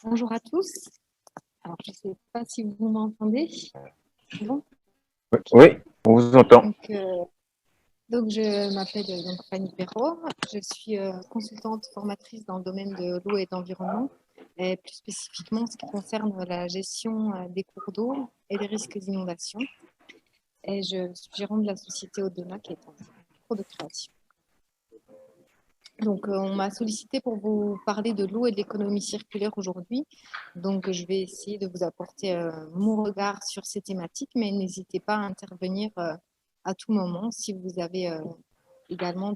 Bonjour à tous. Alors, je ne sais pas si vous m'entendez. C'est bon. Oui, on vous entend. Donc, je m'appelle Fanny Perrault. Je suis consultante formatrice dans le domaine de l'eau et de l'environnement, et plus spécifiquement ce qui concerne la gestion des cours d'eau et des risques d'inondation. Et je suis gérante de la société Odona qui est en cours de création. Donc, on m'a sollicité pour vous parler de l'eau et de l'économie circulaire aujourd'hui. Donc, je vais essayer de vous apporter mon regard sur ces thématiques, mais n'hésitez pas à intervenir à tout moment si vous avez également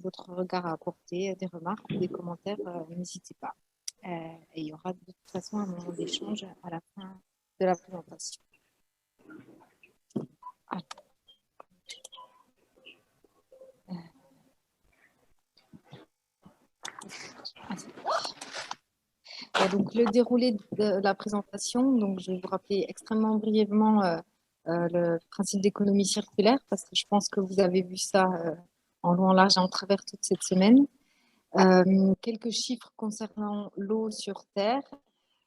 votre regard à apporter, des remarques ou des commentaires, n'hésitez pas. Et il y aura de toute façon un moment d'échange à la fin de la présentation. Ah. Donc, le déroulé de la présentation, donc, je vais vous rappeler extrêmement brièvement le principe d'économie circulaire parce que je pense que vous avez vu ça en long, en large et en travers toute cette semaine. Quelques chiffres concernant l'eau sur Terre.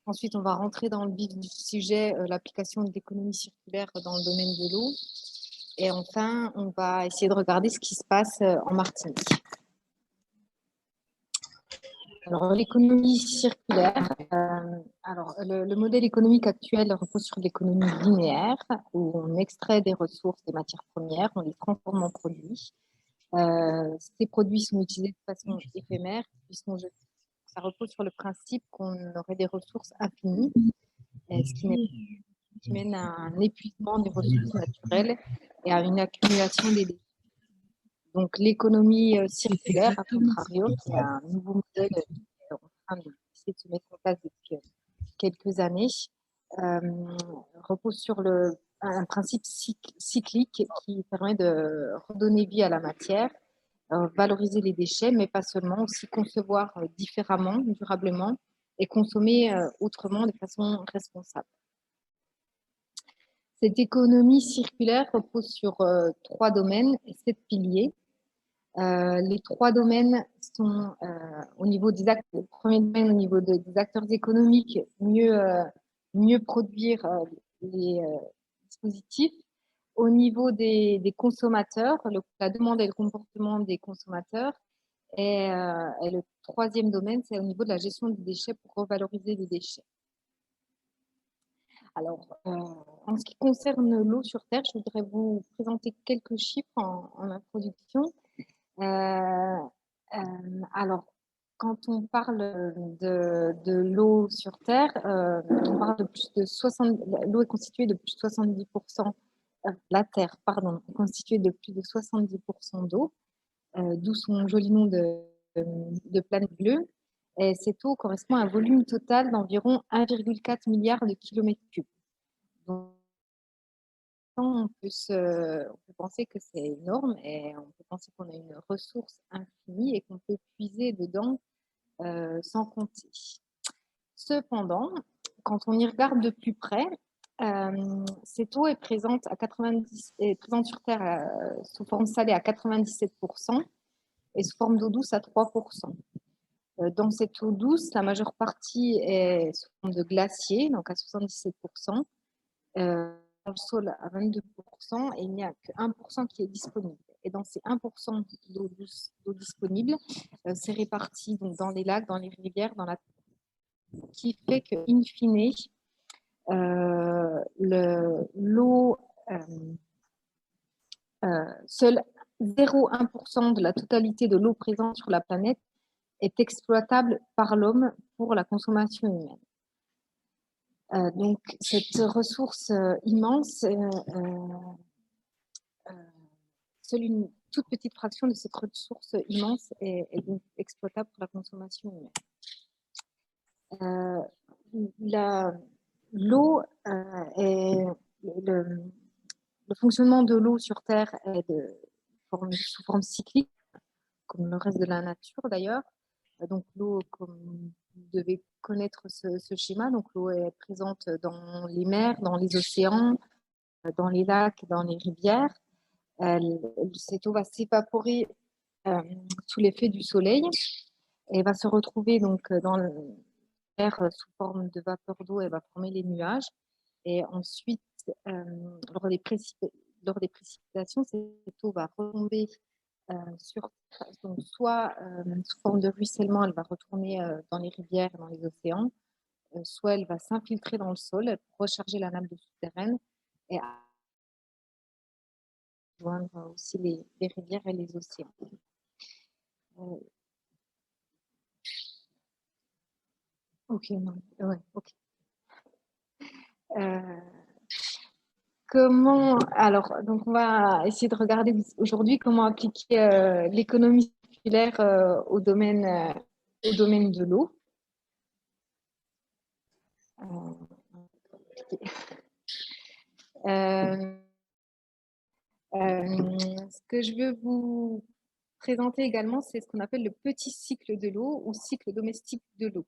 Ensuite, on va rentrer dans le vif du sujet, l'application de l'économie circulaire dans le domaine de l'eau. Et enfin, on va essayer de regarder ce qui se passe en Martinique. Alors, l'économie circulaire, le modèle économique actuel repose sur l'économie linéaire, où on extrait des ressources, des matières premières, on les transforme en produits. Ces produits sont utilisés de façon éphémère, puis sont jetés. Ça repose sur le principe qu'on aurait des ressources infinies, qui mène à un épuisement des ressources naturelles et à une accumulation des déchets. Donc, l'économie circulaire, à contrario, qui est un nouveau modèle qui est en train de se mettre en place depuis quelques années, repose sur un principe cyclique qui permet de redonner vie à la matière, valoriser les déchets, mais pas seulement, aussi concevoir différemment, durablement, et consommer autrement de façon responsable. Cette économie circulaire repose sur 3 domaines et 7 piliers. Les 3 domaines sont au niveau des acteurs. Le premier domaine au niveau des acteurs économiques, mieux produire les dispositifs. Au niveau des consommateurs, la demande et le comportement des consommateurs. Et le troisième domaine, c'est au niveau de la gestion des déchets pour revaloriser les déchets. Alors, en ce qui concerne l'eau sur Terre, je voudrais vous présenter quelques chiffres en introduction. Alors, quand on parle de l'eau sur Terre, on parle de plus de 60. L'eau est constituée de plus de 70%. La Terre, pardon, est constituée de plus de 70% d'eau, d'où son joli nom de planète bleue. Et cette eau correspond à un volume total d'environ 1,4 milliard de kilomètres cubes. Donc, on peut penser que c'est énorme et on peut penser qu'on a une ressource infinie et qu'on peut puiser dedans sans compter. Cependant, quand on y regarde de plus près, cette eau est présente sur Terre sous forme salée à 97% et sous forme d'eau douce à 3%. Dans cette eau douce, la majeure partie est sous forme de glacier, donc à 77%. Dans le sol à 22% et il n'y a que 1% qui est disponible. Et dans ces 1% d'eau disponible, c'est réparti donc, dans les lacs, dans les rivières, dans la qui fait que, in fine, l'eau, seul 0,1% de la totalité de l'eau présente sur la planète est exploitable par l'homme pour la consommation humaine. Donc, cette ressource immense, seule une toute petite fraction de cette ressource immense est donc exploitable pour la consommation humaine. L'eau le fonctionnement de l'eau sur Terre est sous forme cyclique, comme le reste de la nature d'ailleurs. Donc l'eau, comme vous devez connaître ce schéma, donc l'eau est présente dans les mers, dans les océans, dans les lacs, dans les rivières. Cette eau va s'évaporer sous l'effet du soleil et va se retrouver donc sous forme de vapeur d'eau, elle va former les nuages. Et ensuite, lors des précipitations, cette eau va retomber sur donc soit sous forme de ruissellement, elle va retourner dans les rivières, dans les océans, soit elle va s'infiltrer dans le sol, recharger la nappe souterraine et rejoindre aussi les rivières et les océans. Ok, non, ouais, ok. Alors, donc on va essayer de regarder aujourd'hui comment appliquer l'économie circulaire au domaine de l'eau. Ce que je veux vous présenter également, c'est ce qu'on appelle le petit cycle de l'eau ou cycle domestique de l'eau,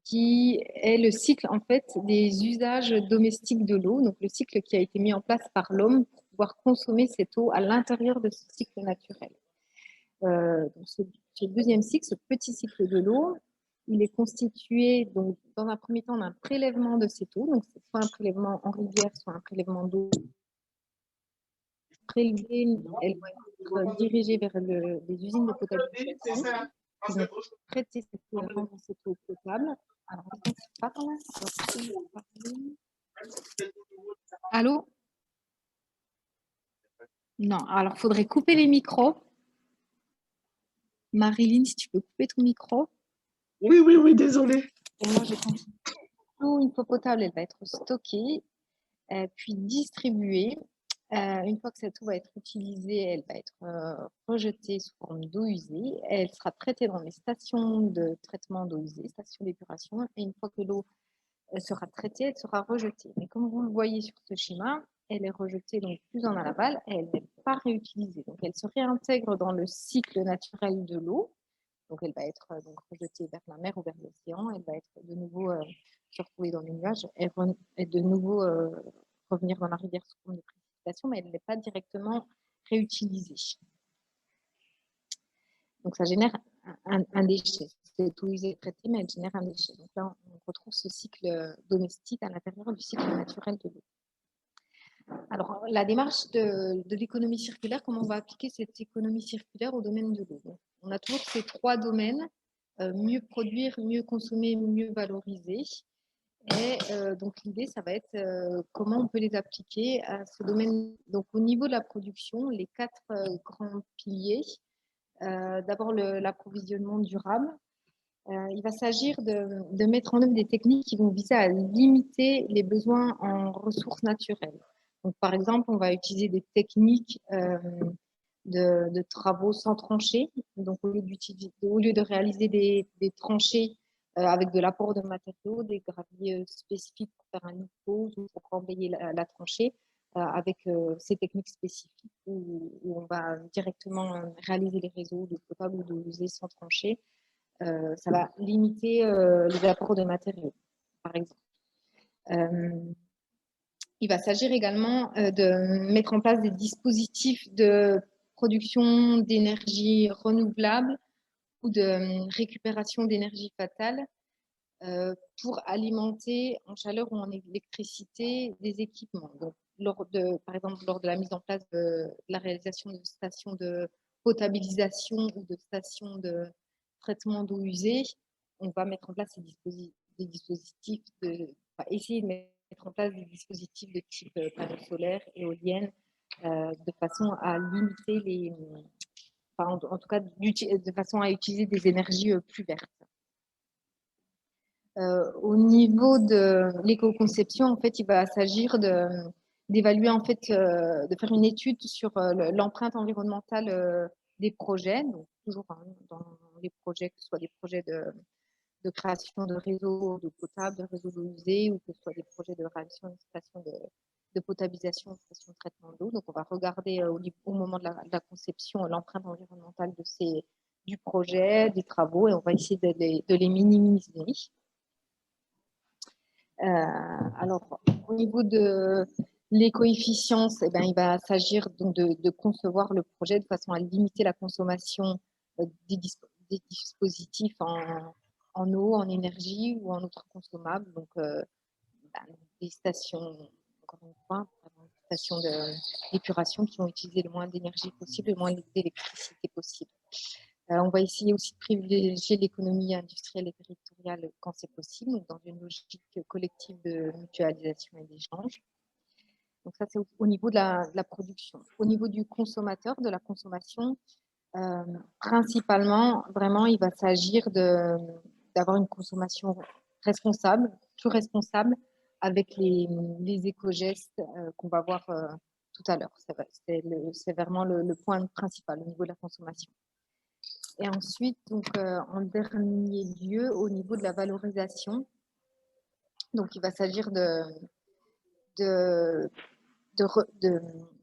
qui est le cycle en fait des usages domestiques de l'eau, donc le cycle qui a été mis en place par l'homme pour pouvoir consommer cette eau à l'intérieur de ce cycle naturel. Donc ce deuxième cycle, ce petit cycle de l'eau, il est constitué donc dans un premier temps d'un prélèvement de cette eau, donc c'est soit un prélèvement en rivière, soit un prélèvement d'eau prélevée, elle va être dirigée vers les usines de potabilisation qui vont traiter cette eau et rendre cette eau potable. Alors, allô? Non, alors il faudrait couper les micros. Marilyn, si tu peux couper ton micro. Oui, désolé. Et moi, je continue. L'eau, une fois potable, elle va être stockée, puis distribuée. Une fois que cette eau va être utilisée, elle va être rejetée sous forme d'eau usée. Elle sera traitée dans les stations de traitement d'eau usée, stations d'épuration. Et une fois que l'eau sera traitée, elle sera rejetée. Mais comme vous le voyez sur ce schéma, elle est rejetée donc plus en aval et elle n'est pas réutilisée. Donc elle se réintègre dans le cycle naturel de l'eau. Donc elle va être donc rejetée vers la mer ou vers l'océan. Elle va être de nouveau se retrouver dans les nuages et de nouveau revenir dans la rivière sous forme de précipitation, mais elle n'est pas directement réutilisée. Donc ça génère un déchet. C'est tout usé et traité, mais elle génère un déchet. Donc là, on retrouve ce cycle domestique à l'intérieur du cycle naturel de l'eau. Alors, la démarche de l'économie circulaire, comment on va appliquer cette économie circulaire au domaine de l'eau? On a toujours ces trois domaines, mieux produire, mieux consommer, mieux valoriser. Et donc l'idée, ça va être comment on peut les appliquer à ce domaine. Donc au niveau de la production, les quatre grands piliers. D'abord l'approvisionnement durable. Il va s'agir de mettre en œuvre des techniques qui vont viser à limiter les besoins en ressources naturelles. Donc, par exemple, on va utiliser des techniques de travaux sans tranchées. Donc, au lieu de réaliser des tranchées avec de l'apport de matériaux, des graviers spécifiques pour faire un lit de pose ou pour emblayer la tranchée, avec ces techniques spécifiques où on va directement réaliser les réseaux d'eau potable ou d'eau usée sans tranchée. Ça va limiter les apports de matériaux, par exemple. Il va s'agir également de mettre en place des dispositifs de production d'énergie renouvelable ou de récupération d'énergie fatale pour alimenter en chaleur ou en électricité des équipements. Donc, par exemple, lors de la mise en place de la réalisation de stations de potabilisation ou de stations de traitement d'eau usée, on va mettre en place des dispositifs essayer de mettre en place des dispositifs de type panneaux solaires, éoliennes, de façon à limiter en tout cas, de façon à utiliser des énergies plus vertes. Au niveau de l'éco-conception, en fait, il va s'agir d'évaluer, en fait, de faire une étude sur l'empreinte environnementale des projets, donc toujours dans les projets, que ce soit des projets de création de réseaux d'eau potable, de réseaux d'eau usée, ou que ce soit des projets de réalisation d'une station de potabilisation, de station de traitement d'eau. Donc, on va regarder au moment de la conception l'empreinte environnementale du projet, des travaux, et on va essayer de les minimiser. Alors, au niveau de l'éco-efficience, eh ben, il va s'agir donc de concevoir le projet de façon à limiter la consommation des dispositifs en eau, en énergie ou en autres consommables. Donc, des stations, encore une fois, des stations d'épuration qui vont utiliser le moins d'énergie possible, le moins d'électricité possible. On va essayer aussi de privilégier l'économie industrielle et territoriale quand c'est possible, donc dans une logique collective de mutualisation et d'échange. Donc ça, c'est au niveau de la production. Au niveau du consommateur, de la consommation, principalement, vraiment, il va s'agir d'avoir une consommation responsable, plus responsable, avec les éco-gestes qu'on va voir tout à l'heure. C'est vraiment le point principal au niveau de la consommation. Et ensuite, donc, en dernier lieu, au niveau de la valorisation, donc il va s'agir de, de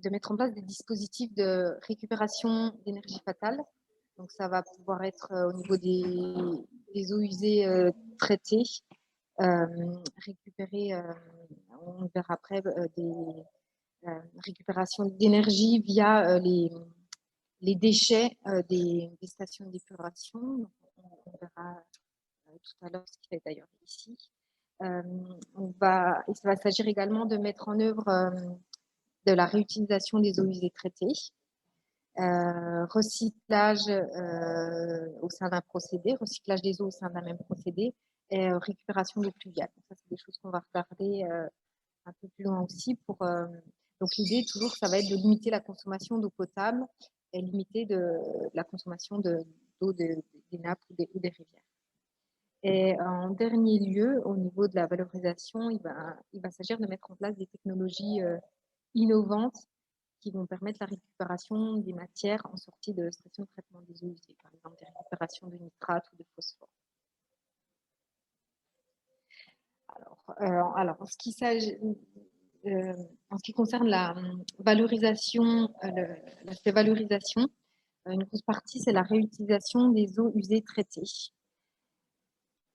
mettre en place des dispositifs de récupération d'énergie fatale. Donc ça va pouvoir être au niveau des eaux usées traitées, récupérer, on verra après, des récupérations d'énergie via les déchets des stations d'épuration. On verra tout à l'heure ce qui est d'ailleurs ici. Il va s'agir également de mettre en œuvre de la réutilisation des eaux usées traitées, recyclage au sein d'un procédé, recyclage des eaux au sein d'un même procédé, et récupération d'eau pluviale. Donc ça, c'est des choses qu'on va regarder un peu plus loin aussi. Donc l'idée, toujours, ça va être de limiter la consommation d'eau potable et limiter la consommation d'eau des nappes ou des rivières. Et en dernier lieu, au niveau de la valorisation, il va s'agir de mettre en place des technologies innovantes qui vont permettre la récupération des matières en sortie de station de traitement des eaux usées, par exemple des récupérations de nitrate ou de phosphore. Alors, en ce qui concerne la valorisation, l'aspect valorisation, une grosse partie, c'est la réutilisation des eaux usées traitées.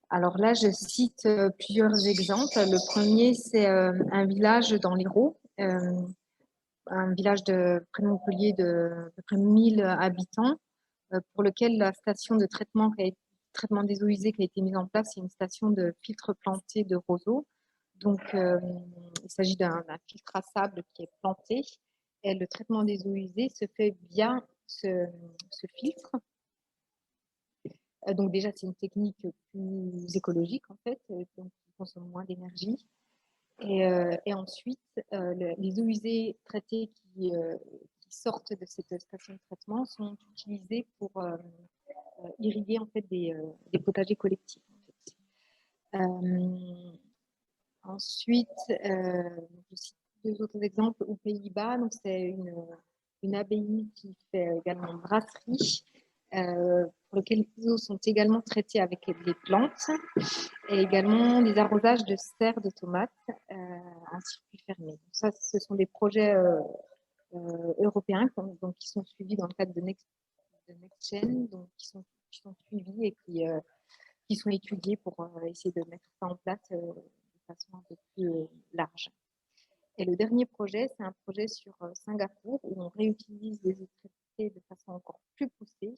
Alors là, je cite plusieurs exemples. Le premier, c'est un village dans l'Hérault, un village près de Montpellier de à peu près 1000 habitants, pour lequel la station de traitement des eaux usées qui a été mise en place, c'est une station de filtre planté de roseaux. Donc, il s'agit d'un filtre à sable qui est planté et le traitement des eaux usées se fait via ce filtre. Donc déjà, c'est une technique plus écologique en fait, donc qui consomme moins d'énergie. Et ensuite, les eaux usées traitées qui sortent de cette station de traitement sont utilisées pour irriguer en fait des potagers collectifs. En fait. Ensuite, je cite deux autres exemples aux Pays-Bas. Donc c'est une abbaye qui fait également brasserie, pour lequel les eaux sont également traitées avec des plantes et également des arrosages de serres de tomates en circuit fermé. Donc ça, ce sont des projets européens donc, qui sont suivis dans le cadre de NextGen, donc qui sont suivis et qui sont étudiés pour essayer de mettre ça en place de façon un peu plus large. Et le dernier projet, c'est un projet sur Singapour où on réutilise des eaux traitées de façon encore plus poussée.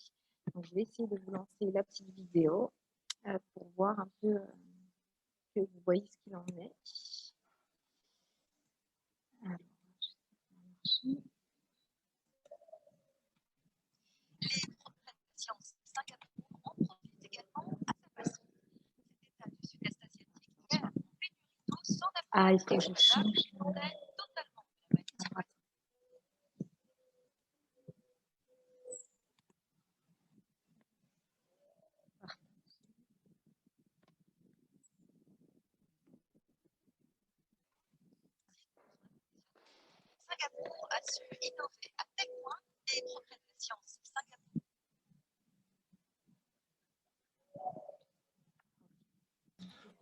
Donc, je vais essayer de vous lancer la petite vidéo pour voir un peu que vous voyez ce qu'il en est. Alors, les sciences Singapour en profitent également à sa façon. Cet état du sud-est asiatique est en pénurie d'eau sans il faut que je change. Totalement. Singapour a su innover à tel point les progrès de la science Singapour.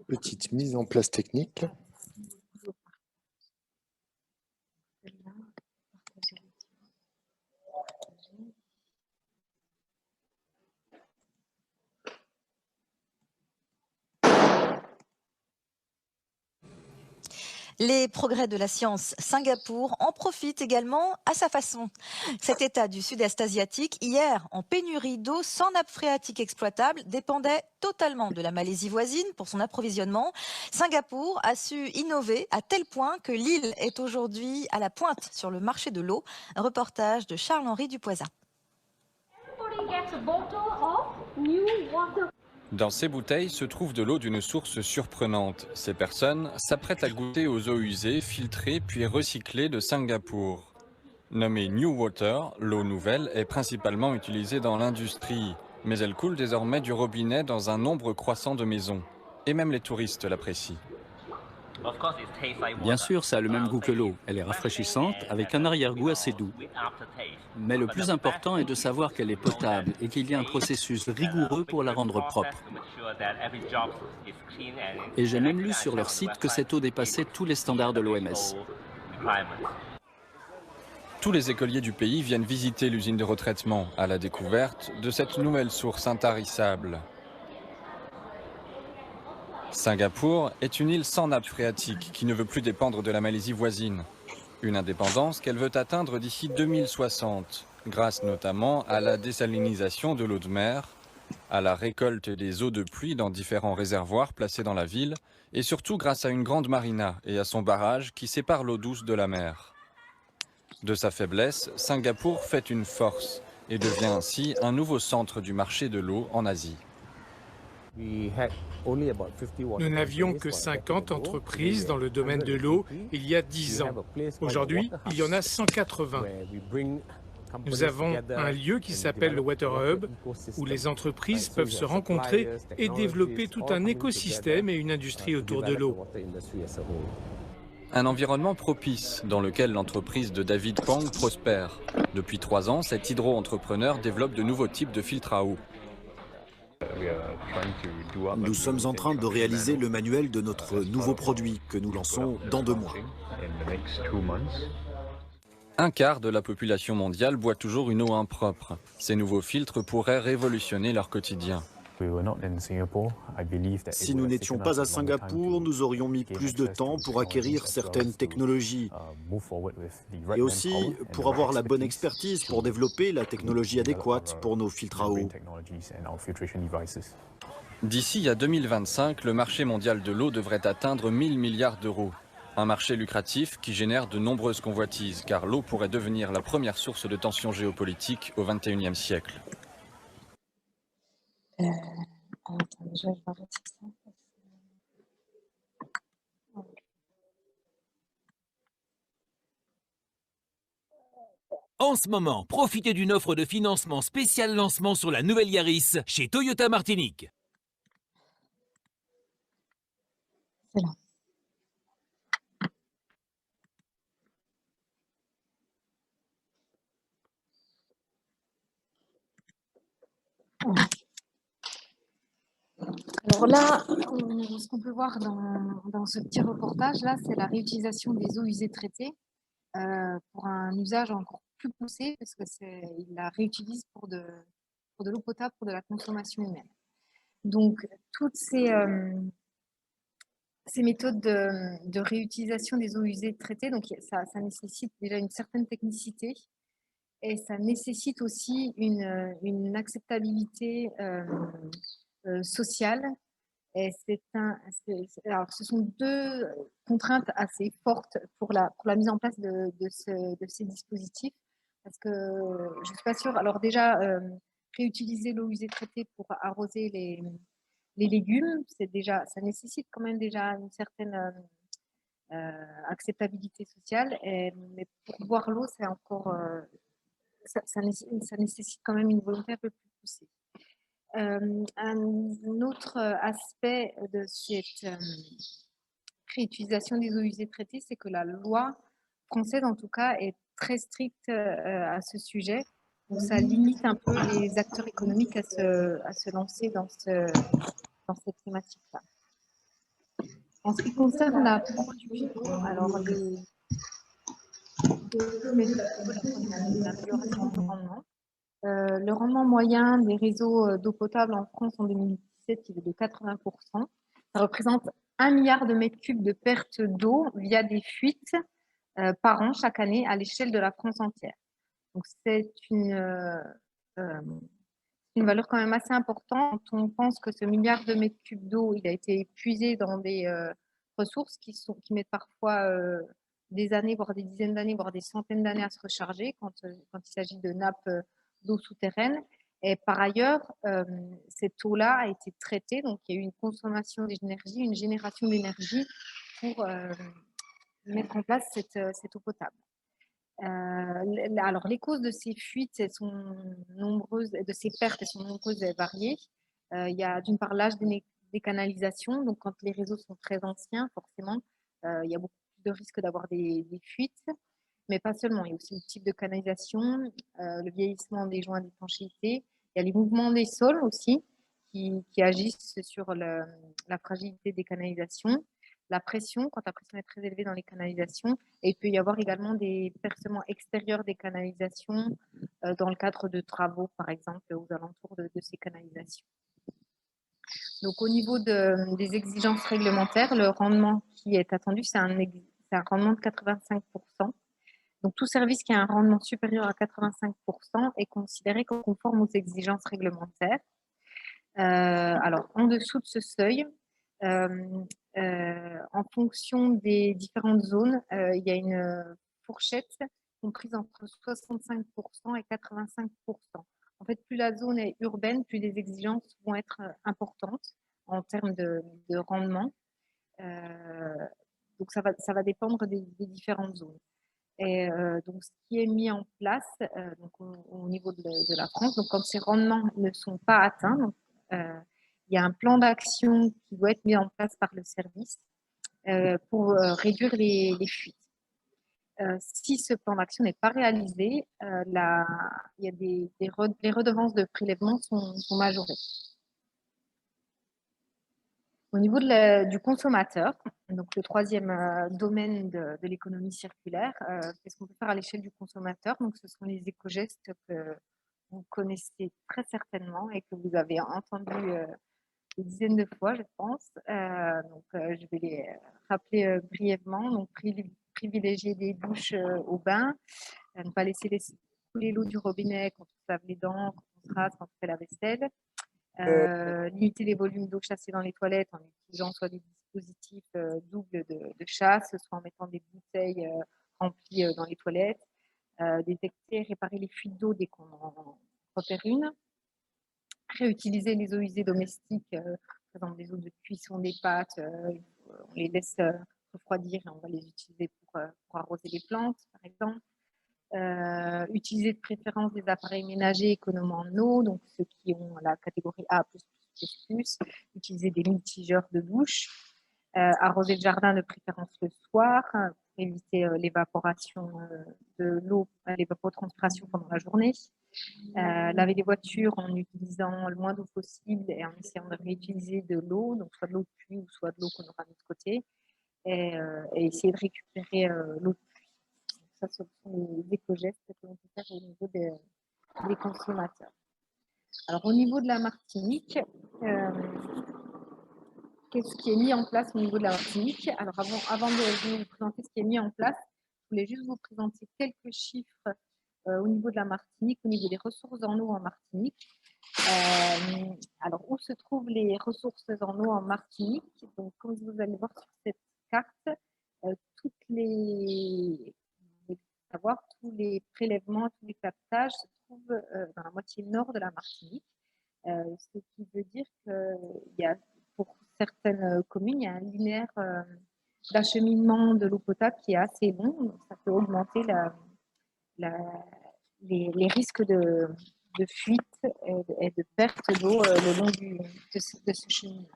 Petite mise en place technique. Les progrès de la science, Singapour en profite également à sa façon. Cet État du sud-est asiatique, hier en pénurie d'eau sans nappe phréatique exploitable, dépendait totalement de la Malaisie voisine pour son approvisionnement. Singapour a su innover à tel point que l'île est aujourd'hui à la pointe sur le marché de l'eau. Un reportage de Charles-Henri Dupoisin. Dans ces bouteilles se trouve de l'eau d'une source surprenante. Ces personnes s'apprêtent à goûter aux eaux usées, filtrées puis recyclées de Singapour. Nommée New Water, l'eau nouvelle est principalement utilisée dans l'industrie, mais elle coule désormais du robinet dans un nombre croissant de maisons. Et même les touristes l'apprécient. Bien sûr, ça a le même goût que l'eau. Elle est rafraîchissante, avec un arrière-goût assez doux. Mais le plus important est de savoir qu'elle est potable et qu'il y a un processus rigoureux pour la rendre propre. Et j'ai même lu sur leur site que cette eau dépassait tous les standards de l'OMS. Tous les écoliers du pays viennent visiter l'usine de retraitement à la découverte de cette nouvelle source intarissable. Singapour est une île sans nappe phréatique qui ne veut plus dépendre de la Malaisie voisine. Une indépendance qu'elle veut atteindre d'ici 2060, grâce notamment à la désalinisation de l'eau de mer, à la récolte des eaux de pluie dans différents réservoirs placés dans la ville, et surtout grâce à une grande marina et à son barrage qui sépare l'eau douce de la mer. De sa faiblesse, Singapour fait une force et devient ainsi un nouveau centre du marché de l'eau en Asie. Nous n'avions que 50 entreprises dans le domaine de l'eau il y a 10 ans. Aujourd'hui, il y en a 180. Nous avons un lieu qui s'appelle le Water Hub, où les entreprises peuvent se rencontrer et développer tout un écosystème et une industrie autour de l'eau. Un environnement propice dans lequel l'entreprise de David Pang prospère. Depuis 3 ans, cet hydro-entrepreneur développe de nouveaux types de filtres à eau. Nous sommes en train de réaliser le manuel de notre nouveau produit que nous lançons dans 2 mois. Un quart de la population mondiale boit toujours une eau impropre. Ces nouveaux filtres pourraient révolutionner leur quotidien. Si nous n'étions pas à Singapour, nous aurions mis plus de temps pour acquérir certaines technologies et aussi pour avoir la bonne expertise pour développer la technologie adéquate pour nos filtres à eau. D'ici à 2025, le marché mondial de l'eau devrait atteindre 1000 milliards d'euros. Un marché lucratif qui génère de nombreuses convoitises, car l'eau pourrait devenir la première source de tensions géopolitiques au XXIe siècle. Déjà, je vais arrêter ça. En ce moment, profitez d'une offre de financement spécial lancement sur la nouvelle Yaris chez Toyota Martinique. C'est là. Alors là, ce qu'on peut voir dans ce petit reportage-là, c'est la réutilisation des eaux usées traitées pour un usage encore plus poussé, parce qu'il la réutilise pour de l'eau potable, pour de la consommation humaine. Donc, toutes ces méthodes de réutilisation des eaux usées traitées, donc ça nécessite déjà une certaine technicité et ça nécessite aussi une acceptabilité sociale. Et alors, ce sont 2 contraintes assez fortes pour la mise en place de ces dispositifs, parce que je ne suis pas sûre. Alors déjà, réutiliser l'eau usée traitée pour arroser les légumes, ça nécessite quand même déjà une certaine acceptabilité sociale. Mais pour boire l'eau, c'est encore ça nécessite quand même une volonté un peu plus poussée. Un autre aspect de cette réutilisation des eaux usées traitées, c'est que la loi française, en tout cas, est très stricte à ce sujet. Donc, ça limite un peu les acteurs économiques à se lancer dans cette thématique-là. En ce qui concerne la production, alors l'amélioration du rendement. Le rendement moyen des réseaux d'eau potable en France en 2017, il est de 80%. Ça représente 1 milliard de mètres cubes de pertes d'eau via des fuites par an chaque année à l'échelle de la France entière. Donc c'est une valeur quand même assez importante quand on pense que ce milliard de mètres cubes d'eau, il a été épuisé dans des ressources qui mettent parfois des années, voire des dizaines d'années, voire des centaines d'années à se recharger quand il s'agit de nappes d'eau souterraine. Et par ailleurs, cette eau-là a été traitée, donc il y a eu une consommation d'énergie, une génération d'énergie pour mettre en place cette eau potable. Alors, les causes de ces fuites, elles sont nombreuses, de ces pertes, elles sont nombreuses et variées. Il y a d'une part l'âge des canalisations, donc quand les réseaux sont très anciens, forcément, il y a beaucoup plus de risques d'avoir des fuites, mais pas seulement. Il y a aussi le type de canalisation, le vieillissement des joints d'étanchéité. Il y a les mouvements des sols aussi qui agissent sur la fragilité des canalisations. La pression, quand la pression est très élevée dans les canalisations, et il peut y avoir également des percements extérieurs des canalisations dans le cadre de travaux, par exemple, aux alentours de ces canalisations. Donc, au niveau des exigences réglementaires, le rendement qui est attendu, c'est un rendement de 85%. Donc, tout service qui a un rendement supérieur à 85% est considéré comme conforme aux exigences réglementaires. Alors, en dessous de ce seuil, en fonction des différentes zones, il y a une fourchette comprise entre 65% et 85%. En fait, plus la zone est urbaine, plus les exigences vont être importantes en termes de rendement. Donc, ça va dépendre des différentes zones. Et donc, ce qui est mis en place donc au niveau de la France, donc quand ces rendements ne sont pas atteints, donc, il y a un plan d'action qui doit être mis en place par le service pour réduire les fuites. Si ce plan d'action n'est pas réalisé, il y a les redevances de prélèvement sont majorées. Au niveau du consommateur, donc le troisième domaine de l'économie circulaire, qu'est-ce qu'on peut faire à l'échelle du consommateur? Donc, ce sont les éco-gestes que vous connaissez très certainement et que vous avez entendu des dizaines de fois, je pense. Je vais les rappeler brièvement. Donc, privilégier des douches au bain, ne pas laisser couler l'eau du robinet quand on se lave les dents, quand on se rase, quand on fait la vaisselle. Limiter les volumes d'eau chassée dans les toilettes en utilisant soit des dispositifs doubles de chasse, soit en mettant des bouteilles remplies dans les toilettes. Détecter et réparer les fuites d'eau dès qu'on en repère une. Réutiliser les eaux usées domestiques, par exemple les eaux de cuisson des pâtes, on les laisse refroidir et on va les utiliser pour arroser les plantes, par exemple. Utiliser de préférence des appareils ménagers économes en eau, donc ceux qui ont la catégorie A++++. Utiliser des mitigeurs de douche. Arroser le jardin de préférence le soir pour éviter l'évaporation de l'eau, l'évapotranspiration pendant la journée. Laver les voitures en utilisant le moins d'eau possible et en essayant de réutiliser de l'eau, donc soit de l'eau de pluie ou soit de l'eau qu'on aura mis de côté, et essayer de récupérer l'eau de pluie. Ça, ce sont les éco-gestes que l'on peut faire au niveau des consommateurs. Alors, au niveau de la Martinique, qu'est-ce qui est mis en place au niveau de la Martinique? Alors, avant de vous présenter ce qui est mis en place, je voulais juste vous présenter quelques chiffres au niveau de la Martinique, au niveau des ressources en eau en Martinique. Alors, où se trouvent les ressources en eau en Martinique? Donc, comme vous allez voir sur cette carte, tous les prélèvements, tous les captages se trouvent dans la moitié nord de la Martinique. Ce qui veut dire qu'il y a, pour certaines communes, il y a un linéaire d'acheminement de l'eau potable qui est assez long. Donc ça peut augmenter les risques de fuite et de perte d'eau le long de ce cheminement.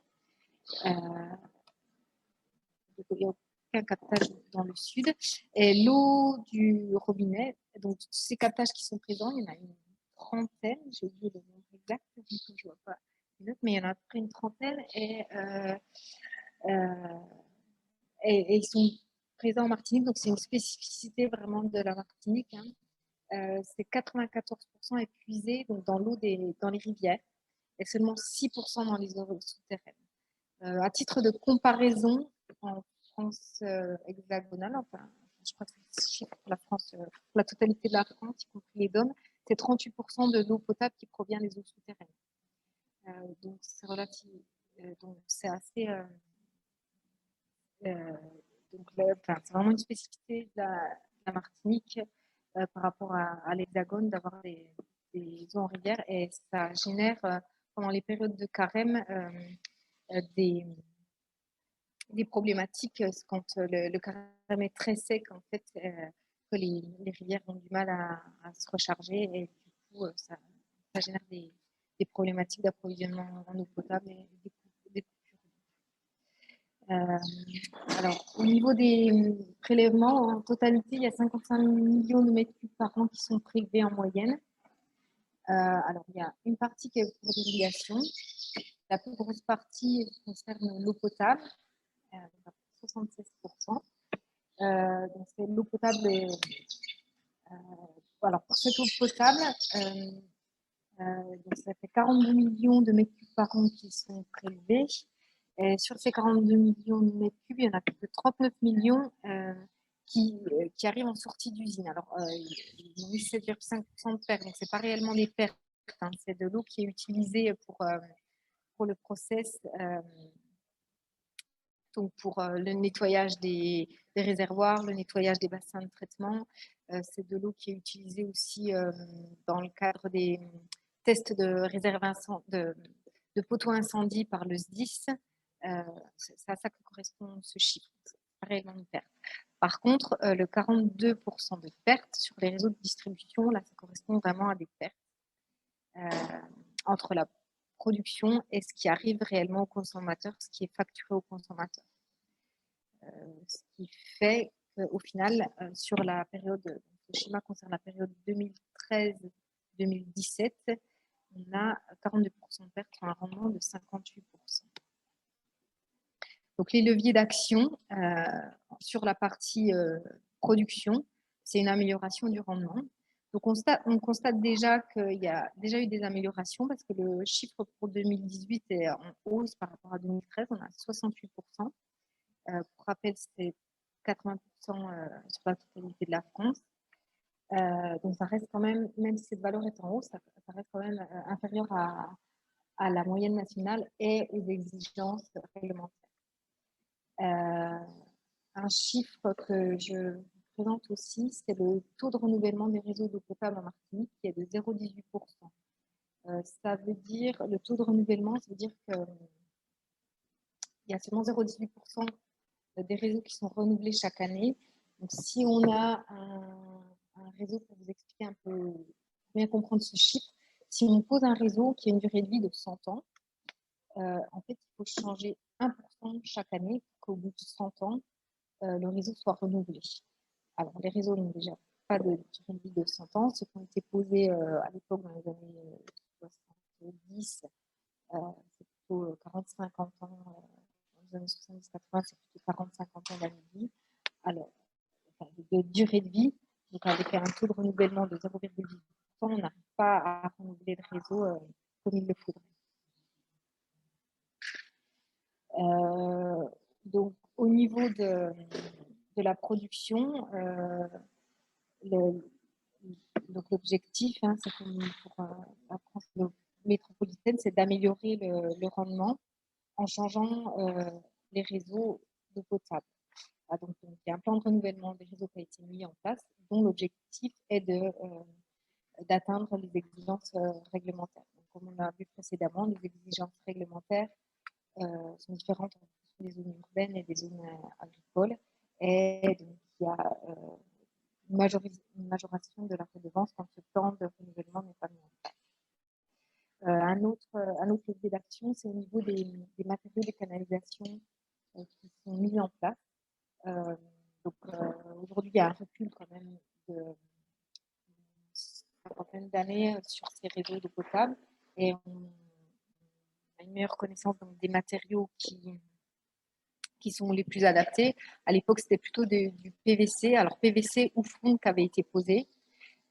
Il n'y a aucun captage dans le sud. Et l'eau du robinet, donc ces captages qui sont présents, il y en a une trentaine, j'ai oublié le nombre exact, je ne vois pas les notes, mais il y en a à peu près une trentaine et ils sont présents en Martinique, donc c'est une spécificité vraiment de la Martinique. C'est 94% épuisé donc dans l'eau dans les rivières et seulement 6% dans les eaux souterraines. À titre de comparaison, en France hexagonale, enfin, je crois que c'est ce chiffre pour la France, pour la totalité de la France, y compris les DOM, c'est 38% de l'eau potable qui provient des eaux souterraines. Donc c'est relatif, donc c'est assez, donc c'est vraiment une spécificité de la Martinique par rapport à l'Hexagone d'avoir des eaux en rivière, et ça génère pendant les périodes de carême des problématiques quand le carême est très sec, en fait, que les rivières ont du mal à se recharger, et du coup ça génère des problématiques d'approvisionnement en eau potable et des coupures. Alors, au niveau des prélèvements, en totalité, il y a 55 millions de mètres cubes par an qui sont prélevés en moyenne. Alors, il y a une partie qui est pour l'irrigation. La plus grosse partie concerne l'eau potable, 76%. Donc, c'est l'eau potable. Alors, pour cette eau potable, donc ça fait 42 millions de mètres cubes par an qui sont prélevés. Et sur ces 42 millions de mètres cubes, il y en a plus de 39 millions qui arrivent en sortie d'usine. Alors, ils ont mis 7,5% de pertes, donc ce n'est pas réellement des pertes, hein, c'est de l'eau qui est utilisée pour le process, donc pour le nettoyage des réservoirs, le nettoyage des bassins de traitement. C'est de l'eau qui est utilisée aussi dans le cadre des tests de réserve de poteaux incendie par le SDIS. C'est à ça que correspond ce chiffre. C'est pas réellement une perte. Par contre, le 42% de pertes sur les réseaux de distribution, là, ça correspond vraiment à des pertes entre la production et ce qui arrive réellement au consommateur, ce qui est facturé au consommateur. Ce qui fait qu'au final, sur la période, le schéma concerne la période 2013-2017, on a 42% de pertes sur un rendement de 58%. Donc, les leviers d'action sur la partie production, c'est une amélioration du rendement. Donc, on constate déjà qu'il y a déjà eu des améliorations parce que le chiffre pour 2018 est en hausse par rapport à 2013, on a 68%. Pour rappel, c'est 80% sur la totalité de la France. Donc, ça reste quand même si cette valeur est en hausse, ça reste quand même inférieur à la moyenne nationale et aux exigences réglementaires. Un chiffre que je vous présente aussi, c'est le taux de renouvellement des réseaux d'eau potable en Martinique qui est de 0,18%. Ça veut dire, le taux de renouvellement, ça veut dire qu'il y a seulement 0,18% des réseaux qui sont renouvelés chaque année. Donc, si on a un réseau, pour vous expliquer un peu, bien comprendre ce chiffre, si on pose un réseau qui a une durée de vie de 100 ans, en fait, il faut changer 1% chaque année pour qu'au bout de 100 ans, le réseau soit renouvelé. Alors, les réseaux n'ont déjà pas de durée de vie de 100 ans. Ceux qui ont été posés à l'époque dans les années 70, c'est plutôt 40-50 ans. Dans les années 70-80, c'est plutôt 40-50 ans d'année de vie. Alors, de durée de vie, donc avec un taux de renouvellement de 0,8%, on n'arrive pas à renouveler le réseau comme il le faudrait. Donc, au niveau de la production, l'objectif, hein, c'est pour la France métropolitaine, c'est d'améliorer le rendement en changeant les réseaux d'eau potable. Donc, il y a un plan de renouvellement des réseaux qui a été mis en place, dont l'objectif est d'atteindre les exigences réglementaires. Donc, comme on l'a vu précédemment, les exigences réglementaires sont différentes en fonction des zones urbaines et des zones agricoles. Et donc, il y a une majoration de la redevance quand ce plan de renouvellement n'est pas mis en place. Un autre levier d'action, c'est au niveau des matériaux de canalisation qui sont mis en place. Donc, aujourd'hui, il y a un recul quand même de une cinquantaine d'années sur ces réseaux d'eau potable, et on a une meilleure connaissance donc, des matériaux qui sont les plus adaptés. À l'époque, c'était plutôt du PVC. Alors, PVC ou fonte qui avait été posé.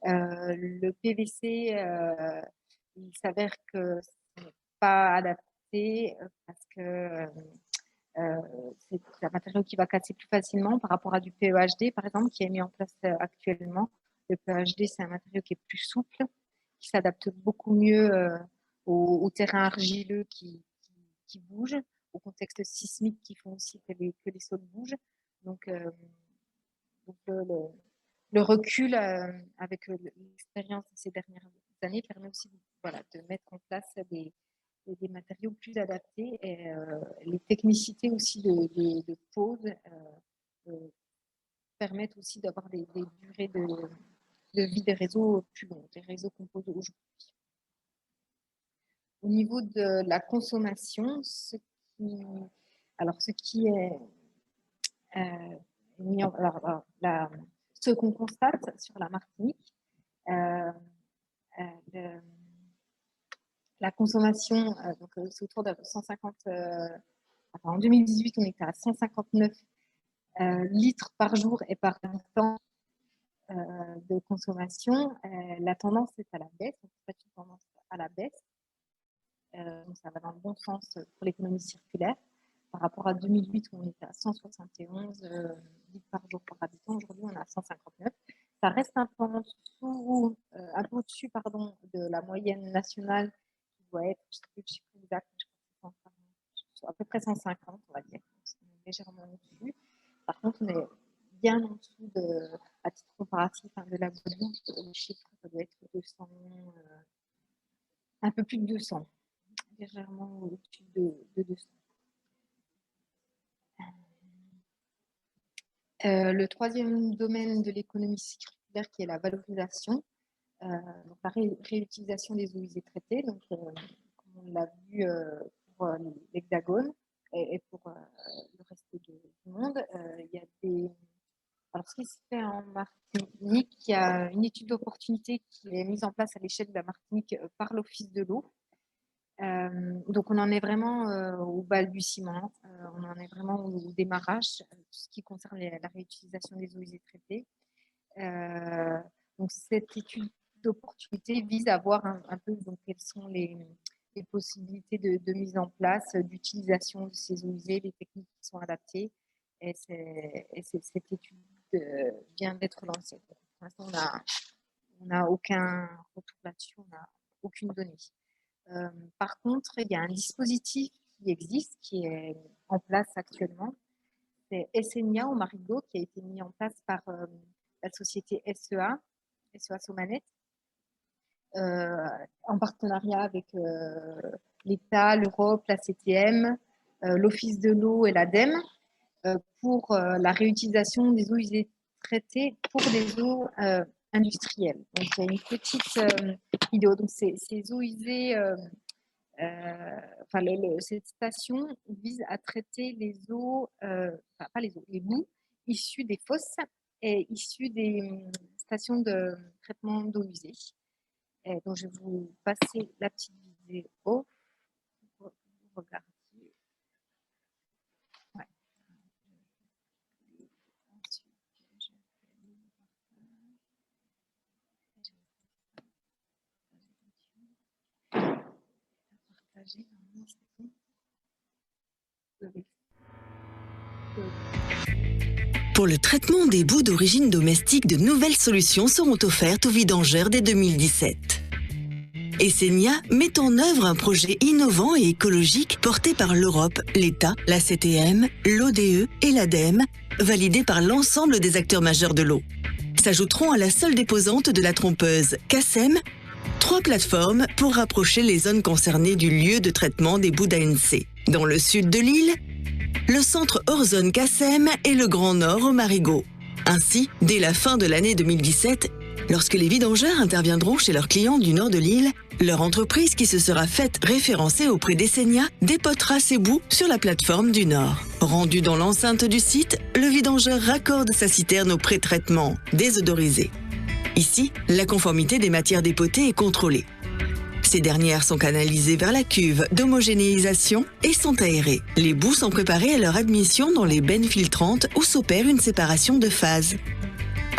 Le PVC, il s'avère que ce n'est pas adapté adapté parce que c'est un matériau qui va casser plus facilement par rapport à du PEHD, par exemple, qui est mis en place actuellement. Le PEHD, c'est un matériau qui est plus souple, qui s'adapte beaucoup mieux au terrain argileux qui bouge, au contexte sismique qui font aussi que les sols bougent. Donc le recul avec l'expérience de ces dernières années permet aussi de mettre en place des matériaux plus adaptés et les technicités aussi de pose permettent aussi d'avoir des durées de vie des réseaux plus longues, des réseaux qu'on pose aujourd'hui. Au niveau de la consommation, ce qu'on constate sur la Martinique, la consommation, c'est autour de 150. En 2018, on était à 159 litres par jour et par habitant de consommation. La tendance est à la baisse, c'est une tendance à la baisse. Donc ça va dans le bon sens pour l'économie circulaire. Par rapport à 2008, où on était à 171 litres par jour par habitant, aujourd'hui on est à 159. Ça reste un peu au-dessus de la moyenne nationale qui doit être, je ne sais plus le chiffre exact, je crois que à peu près 150, on va dire. Donc, on est légèrement au-dessus. Par contre, on est bien en dessous à titre comparatif de la Guadeloupe. Le chiffre, ça doit être 200, un peu plus de 200, légèrement au-dessus de 200. Le troisième domaine de l'économie circulaire qui est la valorisation, donc la réutilisation des eaux usées traitées, donc, comme on l'a vu pour l'Hexagone et pour le reste du monde. Il y a Alors, ce qui se fait en Martinique, il y a une étude d'opportunité qui est mise en place à l'échelle de la Martinique par l'Office de l'eau. Donc, on en est vraiment au balbutiement, on en est vraiment au démarrage, tout ce qui concerne la réutilisation des eaux usées traitées. Donc, cette étude d'opportunité vise à voir un peu quelles sont les possibilités de mise en place, d'utilisation de ces eaux usées, les techniques qui sont adaptées. Et cette étude vient d'être lancée. Pour l'instant, on n'a aucun retour là-dessus, on n'a aucune donnée. Par contre, il y a un dispositif qui existe, qui est en place actuellement. C'est Essenia au Marigot, qui a été mis en place par la société SEA Somanet, en partenariat avec l'État, l'Europe, la CTM, l'Office de l'eau et l'ADEME, pour la réutilisation des eaux usées traitées pour des eaux industrielles. Donc, il y a une petite vidéo. Donc, ces eaux usées, cette station vise à traiter les eaux, pas les eaux, les boues issues des fosses et issues des stations de traitement d'eau usée. Et donc, je vais vous passer la petite vidéo pour vous regarder. Pour le traitement des boues d'origine domestique, de nouvelles solutions seront offertes aux vidangeurs dès 2017. Essenia met en œuvre un projet innovant et écologique porté par l'Europe, l'État, la CTM, l'ODE et l'ADEME, validé par l'ensemble des acteurs majeurs de l'eau. S'ajouteront à la seule déposante de la trompeuse Cassem 3 plateformes pour rapprocher les zones concernées du lieu de traitement des boues d'ANC. Dans le sud de l'île, le centre Orzone Cassem et le Grand Nord au Marigot. Ainsi, dès la fin de l'année 2017, lorsque les vidangeurs interviendront chez leurs clients du nord de l'île, leur entreprise qui se sera faite référencer auprès d'Essenia dépotera ses boues sur la plateforme du nord. Rendu dans l'enceinte du site, le vidangeur raccorde sa citerne au pré-traitement, désodorisé. Ici, la conformité des matières dépotées est contrôlée. Ces dernières sont canalisées vers la cuve d'homogénéisation et sont aérées. Les boues sont préparées à leur admission dans les bennes filtrantes où s'opère une séparation de phase.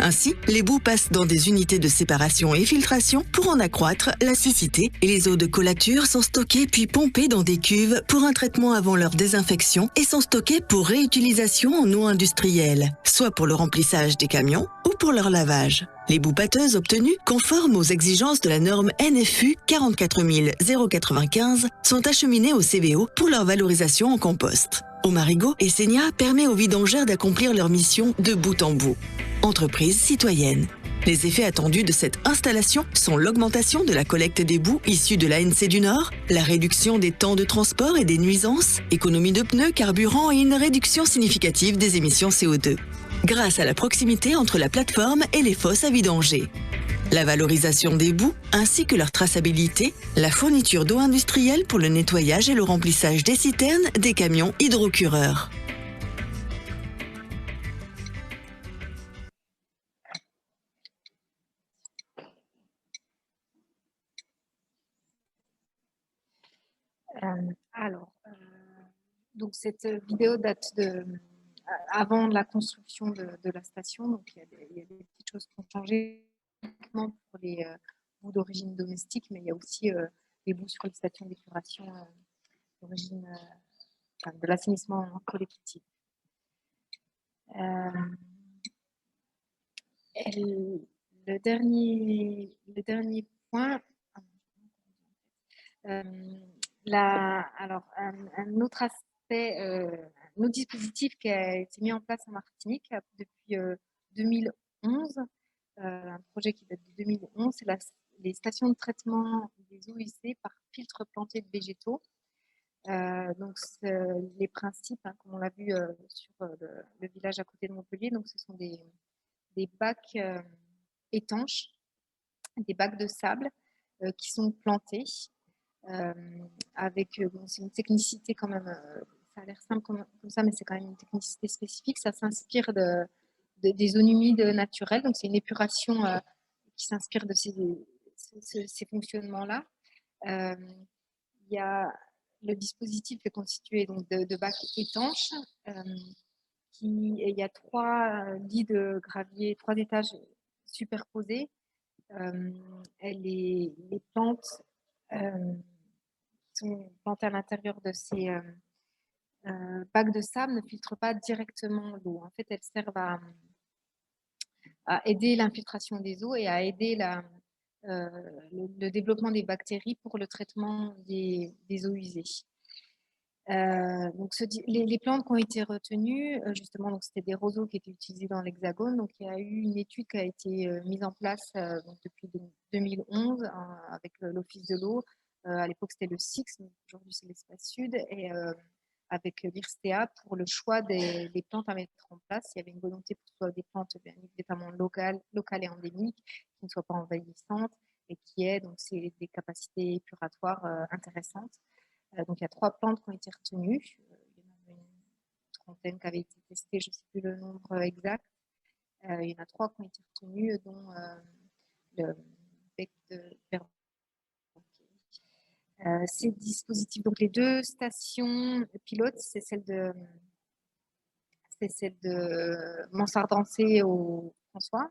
Ainsi, les boues passent dans des unités de séparation et filtration pour en accroître la siccité et les eaux de collature sont stockées puis pompées dans des cuves pour un traitement avant leur désinfection et sont stockées pour réutilisation en eau industrielle, soit pour le remplissage des camions ou pour leur lavage. Les boues pâteuses obtenues, conformes aux exigences de la norme NFU 44095, sont acheminées au CVO pour leur valorisation en compost. Omarigo et Senia permet aux vidangères d'accomplir leur mission de bout en bout. Entreprise citoyenne. Les effets attendus de cette installation sont l'augmentation de la collecte des boues issues de l'ANC du Nord, la réduction des temps de transport et des nuisances, économie de pneus, carburant et une réduction significative des émissions CO2. Grâce à la proximité entre la plateforme et les fosses à vidanger. La valorisation des boues ainsi que leur traçabilité, la fourniture d'eau industrielle pour le nettoyage et le remplissage des citernes des camions hydrocureurs. Donc cette vidéo date avant la construction de la station, donc il y a des petites choses qui ont changé pour les boues d'origine domestique, mais il y a aussi les boues sur les stations d'épuration d'origine de l'assainissement collectif. Le dernier point, un autre aspect, un autre dispositif qui a été mis en place en Martinique depuis 2011, un projet qui date de 2011, c'est les stations de traitement des eaux usées par filtres plantés de végétaux. Donc les principes, hein, comme on l'a vu sur le village à côté de Montpellier, donc ce sont des bacs étanches, des bacs de sable qui sont plantés avec, c'est une technicité quand même, ça a l'air simple comme ça, mais c'est quand même une technicité spécifique. Ça s'inspire des zones humides naturelles, donc c'est une épuration qui s'inspire de ces fonctionnements-là. Il y a le dispositif est constitué donc de bacs étanches. Il y a 3 lits de gravier, 3 étages superposés. Les plantes sont plantées à l'intérieur de ces bacs de sable ne filtrent pas directement l'eau. En fait, elles servent à aider l'infiltration des eaux et à aider le développement des bactéries pour le traitement des eaux usées. Donc les plantes qui ont été retenues, justement, donc c'était des roseaux qui étaient utilisés dans l'Hexagone. Donc il y a eu une étude qui a été mise en place donc depuis 2011 avec l'Office de l'eau. À l'époque c'était le SIX, aujourd'hui c'est l'Espace Sud, et avec l'IRSTEA pour le choix des plantes à mettre en place. Il y avait une volonté pour que ce soit des plantes bien évidemment locales et endémiques, qui ne soient pas envahissantes et qui aient donc des capacités épuratoires intéressantes. Donc il y a 3 plantes qui ont été retenues. Il y en a une trentaine qui avaient été testées, je ne sais plus le nombre exact. Il y en a 3 qui ont été retenues, dont le bec de perroquet. Ces dispositifs, donc les 2 stations pilotes, c'est celle de Mansart-Drancé au François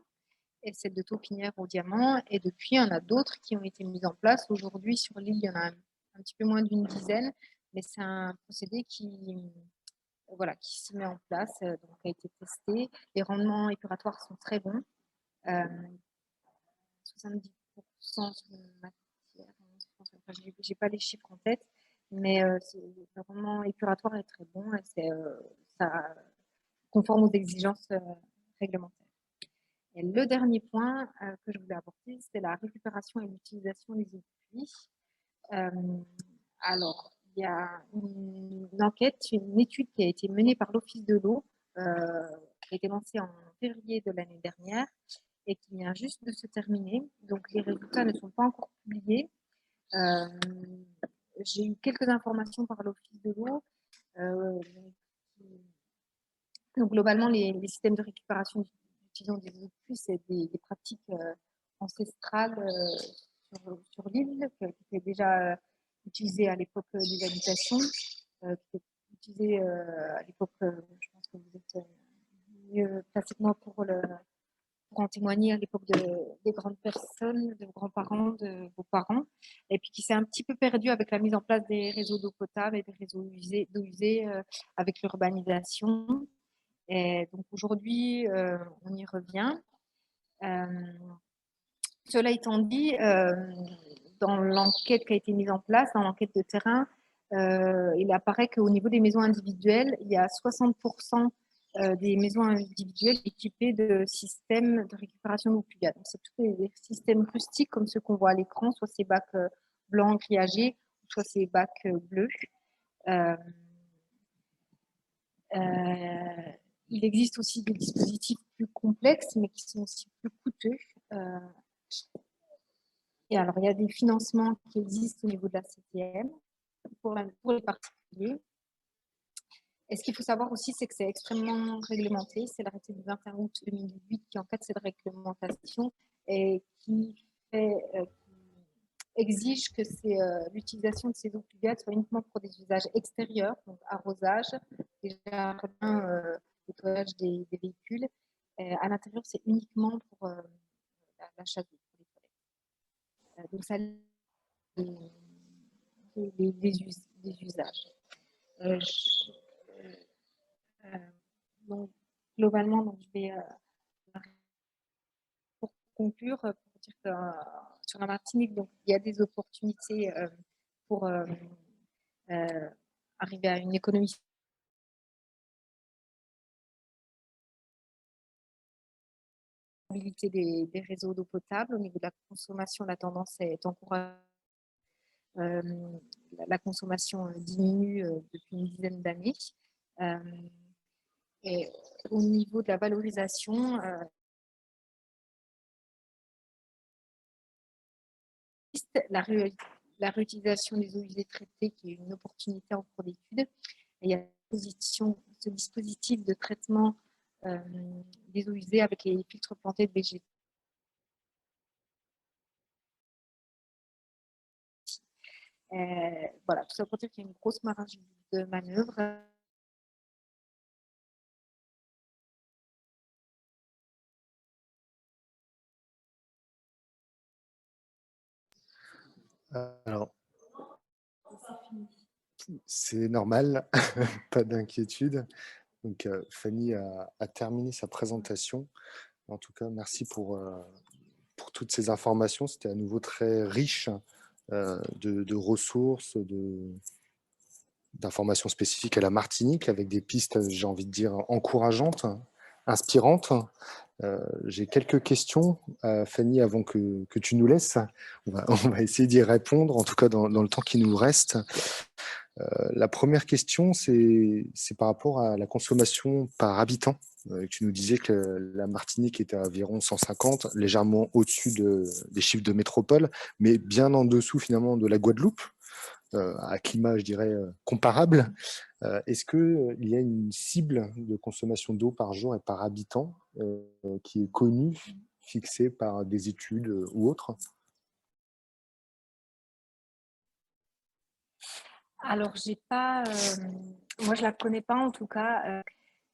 et celle de Taupinière au Diamant. Et depuis, il y en a d'autres qui ont été mises en place. Aujourd'hui, sur l'île, il y en a un petit peu moins d'une dizaine, mais c'est un procédé qui se met en place, donc a été testé. Les rendements épuratoires sont très bons. 70% sur une matière, je n'ai pas les chiffres en tête, mais le rendement épuratoire est très bon et ça conforme aux exigences réglementaires. Et le dernier point que je voulais aborder, c'est la récupération et l'utilisation des eaux de pluie. Alors, il y a une enquête, une étude qui a été menée par l'Office de l'eau, qui a été lancée en février de l'année dernière et qui vient juste de se terminer. Donc, les résultats ne sont pas encore publiés. J'ai eu quelques informations par l'Office de l'eau. Donc, globalement, les systèmes de récupération d'utilisation des eaux de pluie, c'est des pratiques ancestrales sur l'île, qui étaient déjà utilisées à l'époque des habitations, qui étaient utilisées à l'époque, je pense que vous êtes mieux placé que moi pour pour en témoigner à l'époque des grandes personnes, de vos grands-parents, de vos parents, et puis qui s'est un petit peu perdu avec la mise en place des réseaux d'eau potable et des réseaux d'eau usée avec l'urbanisation. Et donc aujourd'hui, on y revient. Cela étant dit, dans l'enquête qui a été mise en place, dans l'enquête de terrain, il apparaît qu'au niveau des maisons individuelles, il y a 60% des maisons individuelles équipées de systèmes de récupération d'eau pluviale. Donc, c'est tous les systèmes rustiques comme ceux qu'on voit à l'écran, soit ces bacs blancs grillagés, soit ces bacs bleus. Il existe aussi des dispositifs plus complexes, mais qui sont aussi plus coûteux. Et alors, il y a des financements qui existent au niveau de la CTM pour les particuliers. Et ce qu'il faut savoir aussi, c'est que c'est extrêmement réglementé. C'est l'arrêté du 21 août 2018 qui encadre cette réglementation et qui exige que l'utilisation de ces eaux pluviales soit uniquement pour des usages extérieurs, donc arrosage, déjà nettoyage des véhicules. À l'intérieur, c'est uniquement pour l'achat d'eau pour les toilettes. Donc, ça des usages. Donc, globalement, donc, je vais pour conclure, pour dire que sur la Martinique, donc, il y a des opportunités pour arriver à une économie des réseaux d'eau potable. Au niveau de la consommation, la tendance est encourageante. La consommation diminue depuis une dizaine d'années. Et au niveau de la valorisation, la réutilisation des eaux usées traitées, qui est une opportunité en cours d'étude. Il y a ce dispositif de traitement des eaux usées avec les filtres plantés de végétaux. Voilà, tout ça pour dire qu'il y a une grosse marge de manœuvre. Alors, c'est normal, pas d'inquiétude. Donc, Fanny a terminé sa présentation. En tout cas, merci pour toutes ces informations. C'était à nouveau très riche de ressources, d'informations spécifiques à la Martinique, avec des pistes, j'ai envie de dire, encourageantes, inspirantes. J'ai quelques questions, Fanny, avant que tu nous laisses. On va essayer d'y répondre, en tout cas dans le temps qui nous reste. La première question, c'est par rapport à la consommation par habitant. Tu nous disais que la Martinique était à environ 150, légèrement au-dessus des chiffres de métropole, mais bien en dessous finalement de la Guadeloupe, à climat, je dirais, comparable. Est-ce qu'il y a une cible de consommation d'eau par jour et par habitant qui est connue, fixée par des études ou autres? Alors, j'ai pas, moi je la connais pas en tout cas.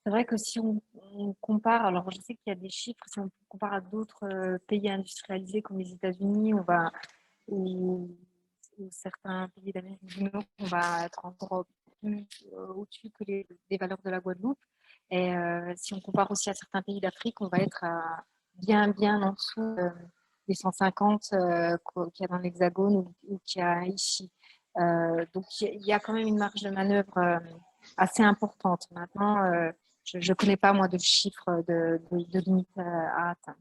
C'est vrai que si on compare, alors je sais qu'il y a des chiffres, si on compare à d'autres pays industrialisés comme les États-Unis, ou certains pays d'Amérique du Nord, on va être encore plus au-dessus que des valeurs de la Guadeloupe. Et si on compare aussi à certains pays d'Afrique, on va être bien en dessous des 150 qu'il y a dans l'Hexagone ou qu'il y a ici. Donc il y a quand même une marge de manœuvre assez importante. Maintenant, je ne connais pas moi de chiffres de limite à atteindre.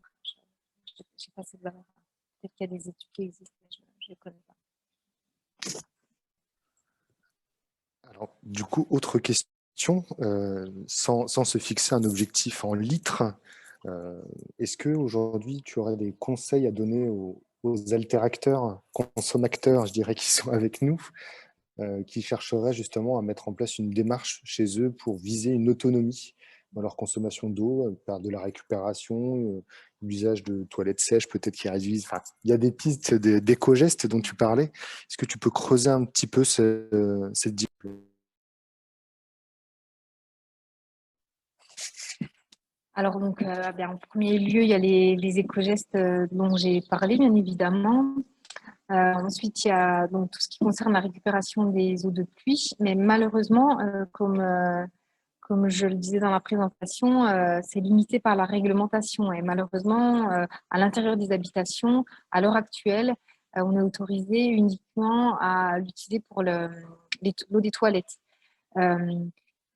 Je n'ai pas cette valeur. Peut-être qu'il y a des études qui existent, mais je ne les connais pas. Alors, du coup, autre question, sans se fixer un objectif en litres, est-ce qu'aujourd'hui, tu aurais des conseils à donner aux altéracteurs, consommateurs, je dirais, qui sont avec nous, qui chercheraient justement à mettre en place une démarche chez eux pour viser une autonomie dans leur consommation d'eau, par de la récupération, l'usage de toilettes sèches, peut-être qui réduisent. Enfin, il y a des pistes d'éco-gestes dont tu parlais. Est-ce que tu peux creuser un petit peu cette dimension ? Alors, donc, en premier lieu, il y a les éco-gestes dont j'ai parlé, bien évidemment. Ensuite, il y a donc, tout ce qui concerne la récupération des eaux de pluie. Mais malheureusement, comme je le disais dans la présentation, c'est limité par la réglementation. Et malheureusement, à l'intérieur des habitations, à l'heure actuelle, on est autorisé uniquement à l'utiliser pour l'eau des toilettes.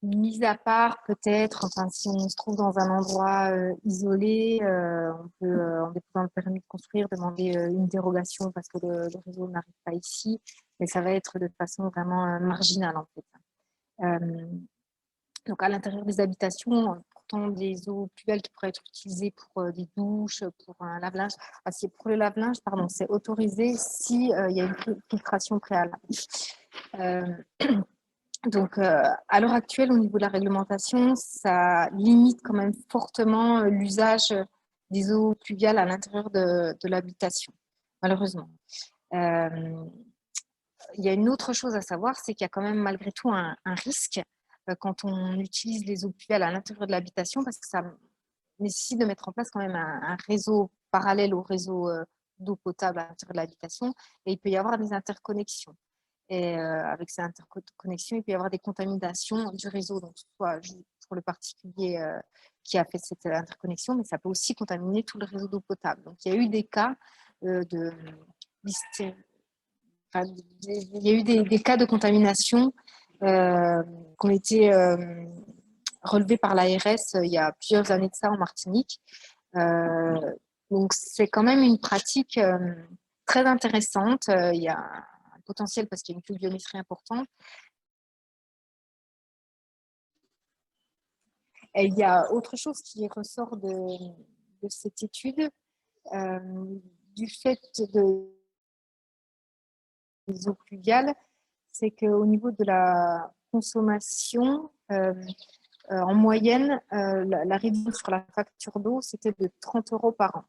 Mis à part peut-être, enfin, si on se trouve dans un endroit isolé, on peut, en déposant le permis de construire, demander une dérogation parce que le réseau n'arrive pas ici, mais ça va être de façon vraiment marginale en fait. Donc à l'intérieur des habitations, pourtant des eaux pluviales qui pourraient être utilisées pour des douches, pour un lave-linge, pour le lave-linge, pardon, c'est autorisé si il y a une filtration préalable. Donc, à l'heure actuelle, au niveau de la réglementation, ça limite quand même fortement l'usage des eaux pluviales à l'intérieur de l'habitation, malheureusement. Il y a une autre chose à savoir, c'est qu'il y a quand même malgré tout un risque quand on utilise les eaux pluviales à l'intérieur de l'habitation, parce que ça nécessite de mettre en place quand même un réseau parallèle au réseau d'eau potable à l'intérieur de l'habitation, et il peut y avoir des interconnexions. Et avec ces interconnexions, il peut y avoir des contaminations du réseau, donc soit pour le particulier qui a fait cette interconnexion, mais ça peut aussi contaminer tout le réseau d'eau potable. Donc il y a eu des cas il y a eu des cas de contamination qui ont été relevés par l'ARS il y a plusieurs années de ça en Martinique. Donc c'est quand même une pratique très intéressante. Il y a potentiel parce qu'il y a une pluviométrie importante. Et il y a autre chose qui ressort de cette étude, du fait des eaux pluviales, c'est qu'au niveau de la consommation, en moyenne, la réduction sur la facture d'eau, c'était de 30 € par an.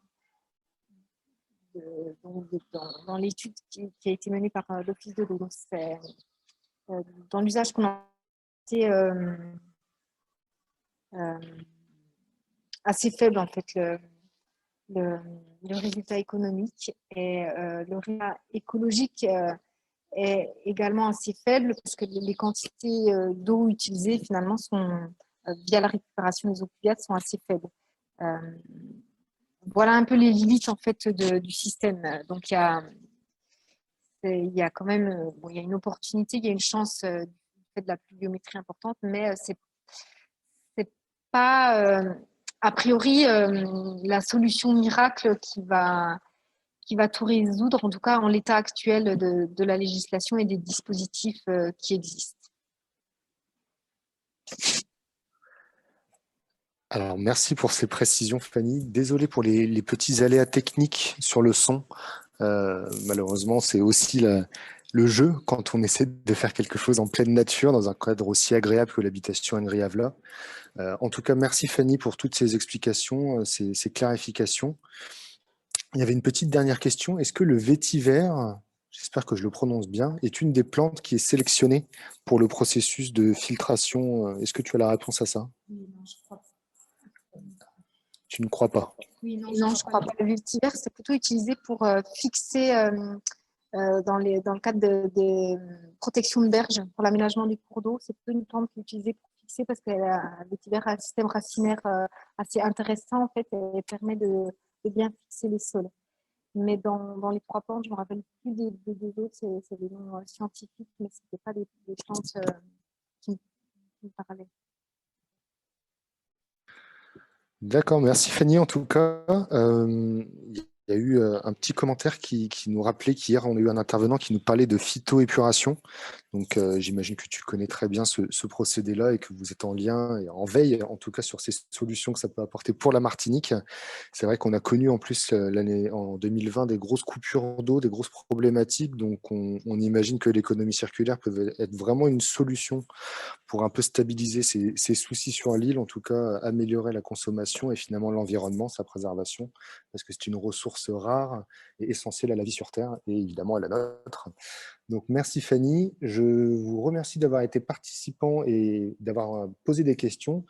Dans l'étude qui a été menée par l'Office de l'eau. Donc, c'est dans l'usage qu'on a été assez faible, en fait, le résultat économique. Et le résultat écologique est également assez faible parce que les quantités d'eau utilisées, finalement, sont, via la récupération des eaux pluviales, sont assez faibles. Voilà un peu les limites en fait du système. Donc il y a quand même il y a une opportunité, il y a une chance du fait de la pluviométrie importante, mais c'est pas a priori la solution miracle qui va tout résoudre, en tout cas en l'état actuel de la législation et des dispositifs qui existent. Alors, merci pour ces précisions, Fanny. Désolé pour les petits aléas techniques sur le son. Malheureusement, c'est aussi le jeu quand on essaie de faire quelque chose en pleine nature, dans un cadre aussi agréable que l'habitation agréable là. En tout cas, merci Fanny pour toutes ces explications, ces clarifications. Il y avait une petite dernière question. Est-ce que le vétiver, j'espère que je le prononce bien, est une des plantes qui est sélectionnée pour le processus de filtration? Est-ce que tu as la réponse à ça? Oui, non, je crois pas. Tu ne crois pas? Oui, non, je crois pas. Le vétiver, c'est plutôt utilisé pour fixer, dans le cadre de protection de berge, pour l'aménagement des cours d'eau. C'est plutôt une plante qui est utilisée pour fixer parce que le vétiver a un système racinaire assez intéressant en fait, et permet de bien fixer les sols. Mais dans les trois plantes, je ne me rappelle plus des deux autres, c'est des noms scientifiques, mais ce n'étaient pas des plantes qui me parlaient. D'accord, merci Fanny. En tout cas, il y a eu un petit commentaire qui nous rappelait qu'hier, on a eu un intervenant qui nous parlait de phytoépuration. Donc, j'imagine que tu connais très bien ce procédé-là et que vous êtes en lien et en veille, en tout cas, sur ces solutions que ça peut apporter pour la Martinique. C'est vrai qu'on a connu en plus en 2020 des grosses coupures d'eau, des grosses problématiques. Donc, on imagine que l'économie circulaire peut être vraiment une solution pour un peu stabiliser ces soucis sur l'île, en tout cas améliorer la consommation et finalement l'environnement, sa préservation, parce que c'est une ressource rare et essentielle à la vie sur Terre et évidemment à la nôtre. Donc merci Fanny, je vous remercie d'avoir été participant et d'avoir posé des questions.